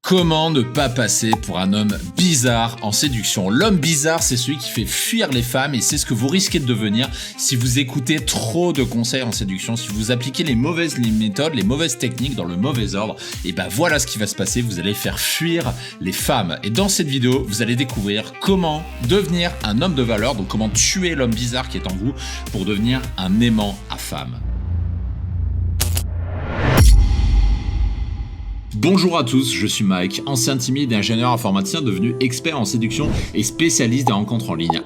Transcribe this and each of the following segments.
Comment ne pas passer pour un homme bizarre en séduction? L'homme bizarre, c'est celui qui fait fuir les femmes et c'est ce que vous risquez de devenir si vous écoutez trop de conseils en séduction, si vous appliquez les mauvaises méthodes, les mauvaises techniques dans le mauvais ordre. Et ben voilà ce qui va se passer, vous allez faire fuir les femmes. Et dans cette vidéo, vous allez découvrir comment devenir un homme de valeur, donc comment tuer l'homme bizarre qui est en vous pour devenir un aimant à femmes. Bonjour à tous, je suis Mike, ancien timide et ingénieur informaticien devenu expert en séduction et spécialiste des rencontres en ligne.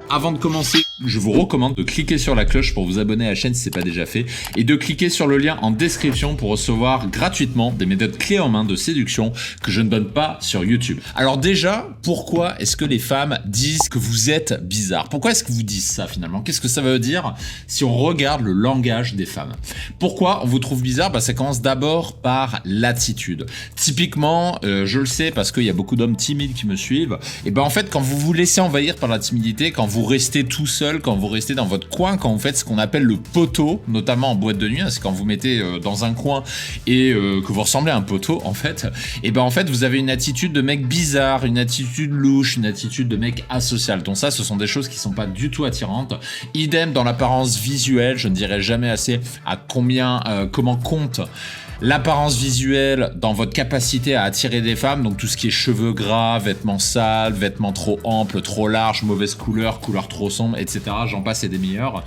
Avant de commencer, je vous recommande de cliquer sur la cloche pour vous abonner à la chaîne si ce n'est pas déjà fait et de cliquer sur le lien en description pour recevoir gratuitement des méthodes clés en main de séduction que je ne donne pas sur YouTube. Alors déjà, pourquoi est-ce que les femmes disent que vous êtes bizarre? Pourquoi est-ce que vous disent ça finalement? Qu'est-ce que ça veut dire si on regarde le langage des femmes? Pourquoi on vous trouve bizarre? Ça commence d'abord par l'attitude. Typiquement, je le sais parce qu'il y a beaucoup d'hommes timides qui me suivent, et en fait quand vous vous laissez envahir par la timidité, quand vous restez tout seul, quand vous restez dans votre coin, quand vous faites ce qu'on appelle le poteau, notamment en boîte de nuit, c'est quand vous mettez dans un coin et que vous ressemblez à un poteau en fait, en fait vous avez une attitude de mec bizarre, une attitude louche, une attitude de mec asocial. Donc ça, ce sont des choses qui sont pas du tout attirantes. Idem dans l'apparence visuelle, je ne dirai jamais assez à comment compte l'apparence visuelle dans votre capacité à attirer des femmes, donc tout ce qui est cheveux gras, vêtements sales, vêtements trop amples, trop larges, mauvaise couleur, couleur trop sombre, etc. J'en passe et des meilleurs.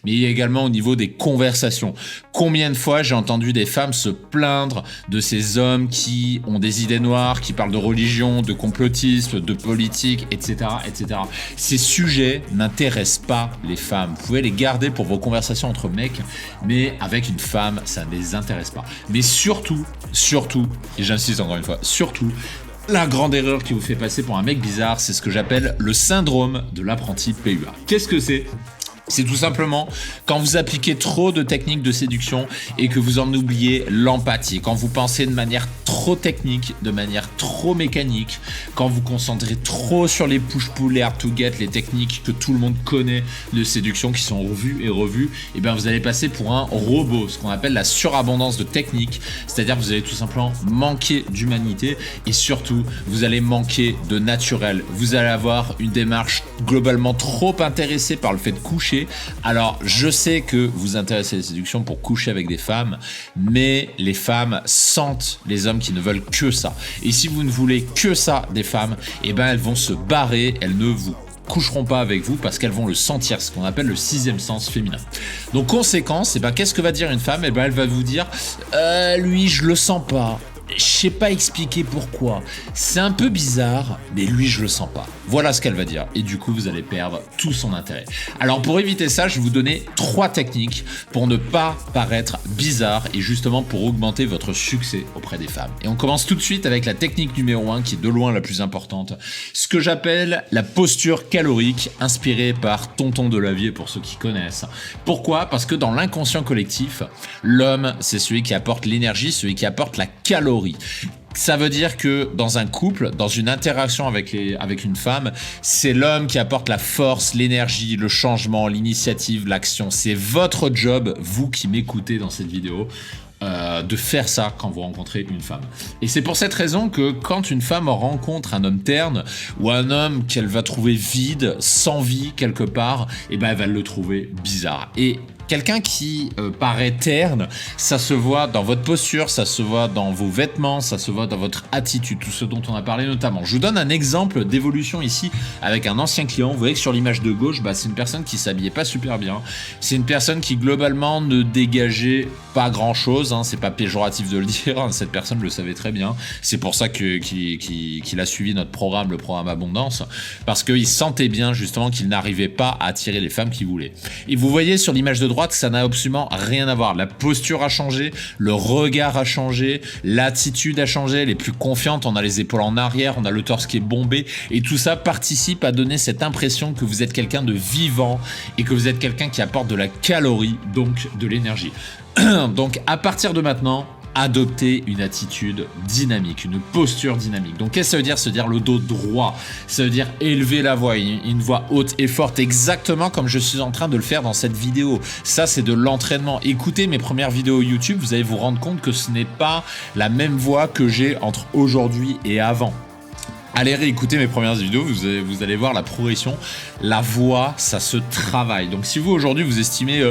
Mais il y a également au niveau des conversations. Combien de fois j'ai entendu des femmes se plaindre de ces hommes qui ont des idées noires, qui parlent de religion, de complotisme, de politique, etc., etc. Ces sujets n'intéressent pas les femmes. Vous pouvez les garder pour vos conversations entre mecs, mais avec une femme, ça ne les intéresse pas. Mais surtout, et j'insiste encore une fois, surtout, la grande erreur qui vous fait passer pour un mec bizarre, c'est ce que j'appelle le syndrome de l'apprenti PUA. Qu'est-ce que c'est ? C'est tout simplement quand vous appliquez trop de techniques de séduction et que vous en oubliez l'empathie, quand vous pensez de manière trop technique, de manière trop mécanique, quand vous concentrez trop sur les push-pull, les hard-to-get, les techniques que tout le monde connaît de séduction qui sont revues et revues, et vous allez passer pour un robot, ce qu'on appelle la surabondance de techniques, c'est-à-dire que vous allez tout simplement manquer d'humanité et surtout vous allez manquer de naturel. Vous allez avoir une démarche globalement trop intéressée par le fait de coucher. Alors, je sais que vous intéressez à la séduction pour coucher avec des femmes, mais les femmes sentent les hommes qui ne veulent que ça. Et si vous ne voulez que ça des femmes, elles vont se barrer, elles ne vous coucheront pas avec vous parce qu'elles vont le sentir, ce qu'on appelle le sixième sens féminin. Donc, conséquence, qu'est-ce que va dire une femme? Elle va vous dire lui, je le sens pas. Je sais pas expliquer pourquoi. C'est un peu bizarre, mais lui, je le sens pas. Voilà ce qu'elle va dire. Et du coup, vous allez perdre tout son intérêt. Alors, pour éviter ça, je vais vous donner 3 techniques pour ne pas paraître bizarre et justement pour augmenter votre succès auprès des femmes. Et on commence tout de suite avec la technique numéro 1 qui est de loin la plus importante. Ce que j'appelle la posture calorique inspirée par Tonton Delavier pour ceux qui connaissent. Pourquoi? Parce que dans l'inconscient collectif, l'homme, c'est celui qui apporte l'énergie, celui qui apporte la calorie. Ça veut dire que dans un couple, dans une interaction avec une femme, c'est l'homme qui apporte la force, l'énergie, le changement, l'initiative, l'action. C'est votre job, vous qui m'écoutez dans cette vidéo, de faire ça quand vous rencontrez une femme. Et c'est pour cette raison que quand une femme rencontre un homme terne ou un homme qu'elle va trouver vide, sans vie quelque part, elle va le trouver bizarre. Et quelqu'un qui paraît terne, ça se voit dans votre posture, ça se voit dans vos vêtements, ça se voit dans votre attitude, tout ce dont on a parlé notamment. Je vous donne un exemple d'évolution ici avec un ancien client. Vous voyez que sur l'image de gauche, c'est une personne qui s'habillait pas super bien. C'est une personne qui globalement ne dégageait pas grand chose, c'est pas péjoratif de le dire, cette personne le savait très bien. C'est pour ça qu'il a suivi notre programme, le programme Abondance, parce qu'il sentait bien justement qu'il n'arrivait pas à attirer les femmes qu'il voulait. Et vous voyez sur l'image de droite, ça n'a absolument rien à voir. La posture a changé, le regard a changé, l'attitude a changé, elle est plus confiante, on a les épaules en arrière, on a le torse qui est bombé, et tout ça participe à donner cette impression que vous êtes quelqu'un de vivant et que vous êtes quelqu'un qui apporte de la calorie, donc de l'énergie. Donc à partir de maintenant, adopter une attitude dynamique, une posture dynamique. Donc qu'est-ce que ça veut dire? Se dire le dos droit, ça veut dire élever la voix, une voix haute et forte, exactement comme je suis en train de le faire dans cette vidéo. Ça, c'est de l'entraînement. Écoutez mes premières vidéos YouTube, vous allez vous rendre compte que ce n'est pas la même voix que j'ai entre aujourd'hui et avant. Allez réécouter mes premières vidéos, vous allez voir la progression. La voix, ça se travaille. Donc si vous aujourd'hui vous estimez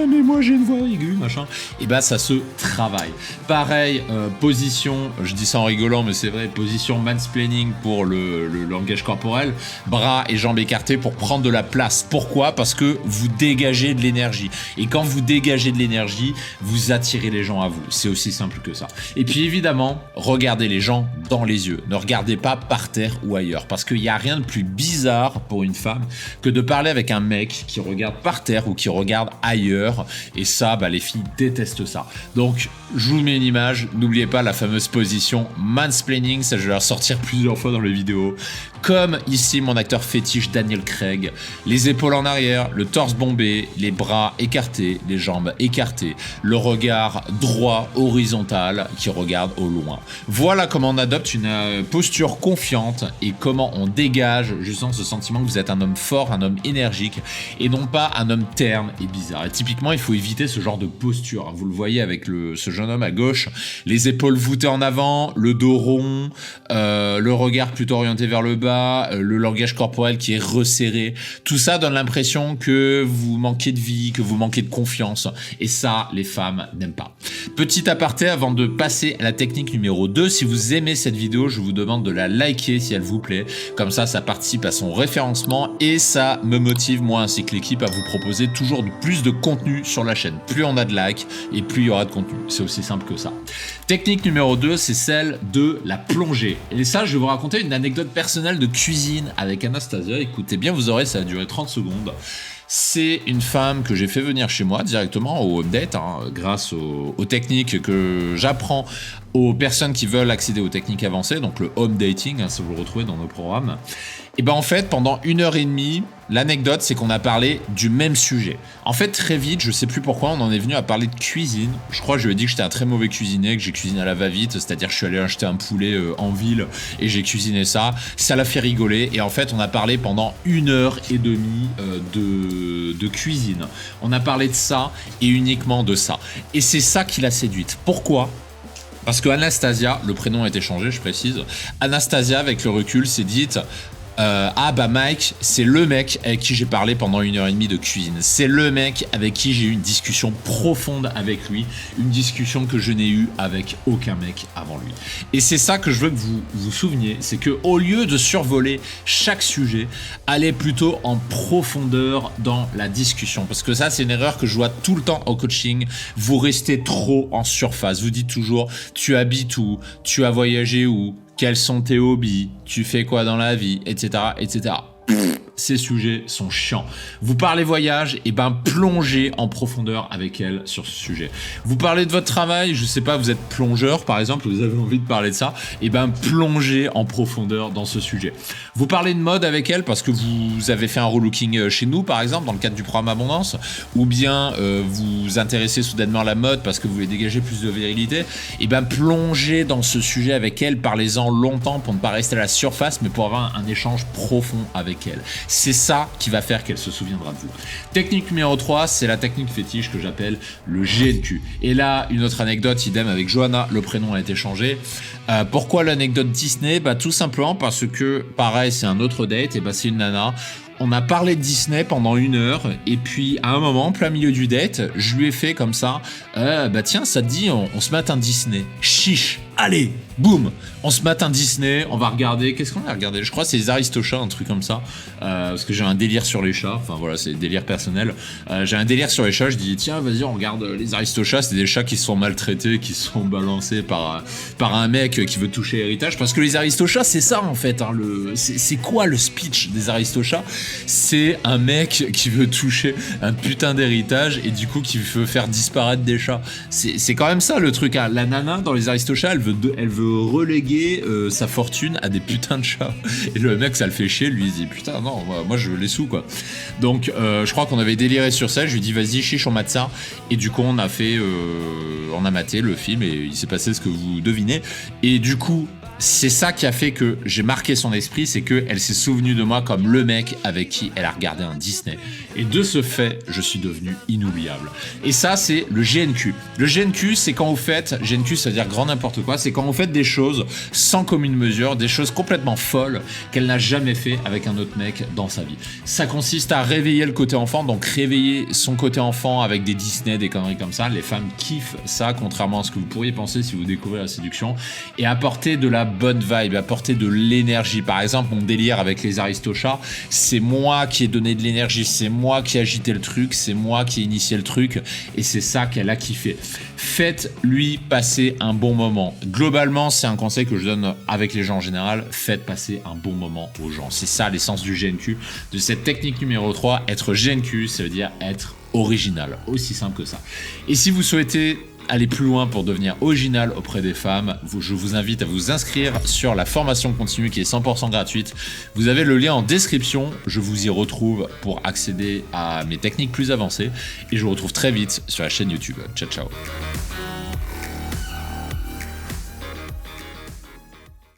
mais moi j'ai une voix aiguë, machin, et ben ça se travaille. Pareil, position, je dis ça en rigolant, mais c'est vrai, position mansplaining pour le langage corporel, bras et jambes écartés pour prendre de la place. Pourquoi? Parce que vous dégagez de l'énergie. Et quand vous dégagez de l'énergie, vous attirez les gens à vous. C'est aussi simple que ça. Et puis évidemment, regardez les gens dans les yeux. Ne regardez pas par terre ou ailleurs, parce qu'il n'y a rien de plus bizarre pour une femme que de parler avec un mec qui regarde par terre ou qui regarde ailleurs, et ça, les filles détestent ça. Donc je vous mets une image, n'oubliez pas la fameuse position mansplaining, ça je vais la ressortir plusieurs fois dans les vidéos, comme ici mon acteur fétiche Daniel Craig, les épaules en arrière, le torse bombé, les bras écartés, les jambes écartées, le regard droit horizontal qui regarde au loin. Voilà comment on adopte une posture confiante et comment on dégage justement ce sentiment que vous êtes un homme fort, un homme énergique et non pas un homme terne et bizarre. Et typiquement, il faut éviter ce genre de posture. Vous le voyez avec ce jeune homme à gauche, les épaules voûtées en avant, le dos rond, le regard plutôt orienté vers le bas, le langage corporel qui est resserré. Tout ça donne l'impression que vous manquez de vie, que vous manquez de confiance. Et ça, les femmes n'aiment pas. Petit aparté avant de passer à la technique numéro 2. Si vous aimez cette vidéo, je vous demande de la liker si elle vous plaît. Comme ça participe à son référencement et ça me motive, moi ainsi que l'équipe, à vous proposer toujours plus de contenu sur la chaîne. Plus on a de likes et plus il y aura de contenu. C'est aussi simple que ça. Technique numéro 2, c'est celle de la plongée. Et ça, je vais vous raconter une anecdote personnelle de cuisine avec Anastasia. Écoutez bien vos oreilles, ça va durer 30 secondes. C'est une femme que j'ai fait venir chez moi directement au home date, grâce aux techniques que j'apprends aux personnes qui veulent accéder aux techniques avancées, donc le home dating, ça vous le retrouvez dans nos programmes. Et en fait, pendant 1h30, l'anecdote, c'est qu'on a parlé du même sujet. En fait, très vite, je sais plus pourquoi, on en est venu à parler de cuisine. Je crois que je lui ai dit que j'étais un très mauvais cuisinier, que j'ai cuisiné à la va-vite, c'est-à-dire que je suis allé acheter un poulet en ville et j'ai cuisiné ça. Ça l'a fait rigoler et en fait, on a parlé pendant 1h30 de cuisine. On a parlé de ça et uniquement de ça. Et c'est ça qui l'a séduite. Pourquoi ? Parce que Anastasia, le prénom a été changé, je précise, Anastasia, avec le recul, s'est dite Mike, c'est le mec avec qui j'ai parlé pendant 1h30 de cuisine. C'est le mec avec qui j'ai eu une discussion profonde avec lui, une discussion que je n'ai eue avec aucun mec avant lui. Et c'est ça que je veux que vous vous souveniez, c'est que au lieu de survoler chaque sujet, allez plutôt en profondeur dans la discussion. Parce que ça, c'est une erreur que je vois tout le temps au coaching. Vous restez trop en surface. Vous dites toujours, tu habites où, tu as voyagé où, quels sont tes hobbies, tu fais quoi dans la vie, etc., etc. Ces sujets sont chiants. Vous parlez voyage, et plongez en profondeur avec elle sur ce sujet. Vous parlez de votre travail, je sais pas, vous êtes plongeur par exemple, vous avez envie de parler de ça, plongez en profondeur dans ce sujet. Vous parlez de mode avec elle parce que vous avez fait un relooking chez nous par exemple dans le cadre du programme Abondance, ou bien vous vous intéressez soudainement à la mode parce que vous voulez dégager plus de virilité, plongez dans ce sujet avec elle, parlez-en longtemps pour ne pas rester à la surface mais pour avoir un échange profond avec elle. C'est ça qui va faire qu'elle se souviendra de vous. Technique numéro 3, c'est la technique fétiche que j'appelle le GNQ. Et là, une autre anecdote, idem avec Johanna, le prénom a été changé. Pourquoi l'anecdote Disney ? Tout simplement parce que, pareil, c'est un autre date, c'est une nana. On a parlé de Disney pendant 1 heure, et puis à un moment, plein milieu du date, je lui ai fait comme ça, tiens, ça te dit, on se mate un Disney. Chiche, allez, boum, on se mate un Disney, on va regarder, qu'est-ce qu'on a regardé ? Je crois que c'est les Aristochats, un truc comme ça, parce que j'ai un délire sur les chats, enfin voilà, c'est délire personnel. J'ai un délire sur les chats, je dis, tiens, vas-y, on regarde les Aristochats, c'est des chats qui se sont maltraités, qui se sont balancés par un mec qui veut toucher l'héritage, parce que les Aristochats, c'est ça en fait, c'est quoi le speech des Aristochats ? C'est un mec qui veut toucher un putain d'héritage et du coup qui veut faire disparaître des chats. C'est quand même ça le truc. La nana dans les Aristochats, elle veut elle veut reléguer sa fortune à des putains de chats. Et le mec, ça le fait chier, lui il dit putain non, moi je veux les sous quoi. Donc je crois qu'on avait déliré sur ça, je lui ai dit vas-y chiche on mate ça. Et du coup on a maté le film et il s'est passé ce que vous devinez. Et du coup c'est ça qui a fait que j'ai marqué son esprit, c'est qu'elle s'est souvenue de moi comme le mec avec qui elle a regardé un Disney. Et de ce fait, je suis devenu inoubliable. Et ça, c'est le GNQ. Le GNQ, c'est quand vous faites, GNQ, ça veut dire grand n'importe quoi, c'est quand vous faites des choses sans commune mesure, des choses complètement folles qu'elle n'a jamais fait avec un autre mec dans sa vie. Ça consiste à réveiller le côté enfant, donc réveiller son côté enfant avec des Disney, des conneries comme ça. Les femmes kiffent ça, contrairement à ce que vous pourriez penser si vous découvrez la séduction, et apporter de la bonne vibe, apporter de l'énergie. Par exemple, mon délire avec les Aristochats, c'est moi qui ai donné de l'énergie, c'est moi qui ai agité le truc, c'est moi qui ai initié le truc, et c'est ça qu'elle a kiffé. Faites-lui passer un bon moment. Globalement, c'est un conseil que je donne avec les gens en général, faites passer un bon moment aux gens. C'est ça l'essence du GNQ, de cette technique numéro 3, être GNQ, ça veut dire être original, aussi simple que ça. Et si vous souhaitez aller plus loin pour devenir original auprès des femmes, je vous invite à vous inscrire sur la formation continue qui est 100% gratuite. Vous avez le lien en description, je vous y retrouve pour accéder à mes techniques plus avancées et je vous retrouve très vite sur la chaîne YouTube. Ciao ciao.